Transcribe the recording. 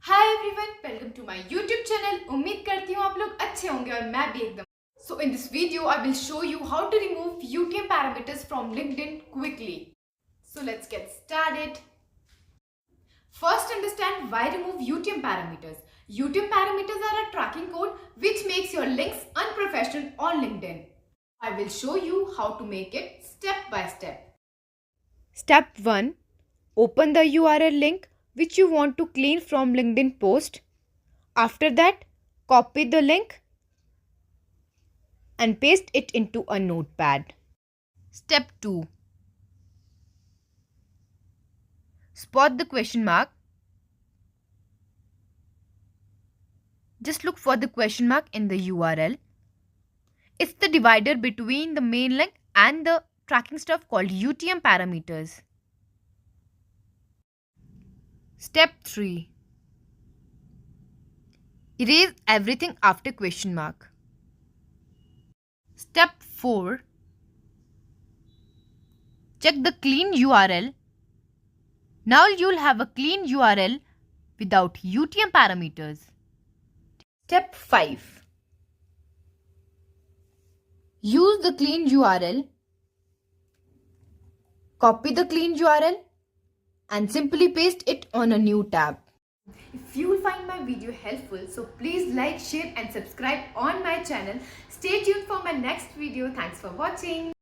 Hi everyone, welcome to my YouTube channel. उम्मीद करती हूँ आप लोग अच्छे होंगे और मैं भी एकदम। So in this video I will show you how to remove UTM parameters from LinkedIn quickly. So let's get started. First, understand why remove UTM parameters. UTM parameters are a tracking code which makes your links unprofessional on LinkedIn. I will show you how to make it step by step. Step 1. Open the URL link which you want to clean from LinkedIn post. After that, copy the link and paste it into a notepad. Step 2. Spot the question mark. Just look for the question mark in the URL. It's the divider between the main link and the tracking stuff called UTM parameters. Step 3. Erase everything after question mark. Step 4. Check the clean URL. Now you'll have a clean URL without UTM parameters. Step 5. Use the clean URL. Copy the clean URL and simply paste it on a new tab. If you find my video helpful, so please like, share and subscribe on my channel. Stay tuned for my next video. Thanks for watching.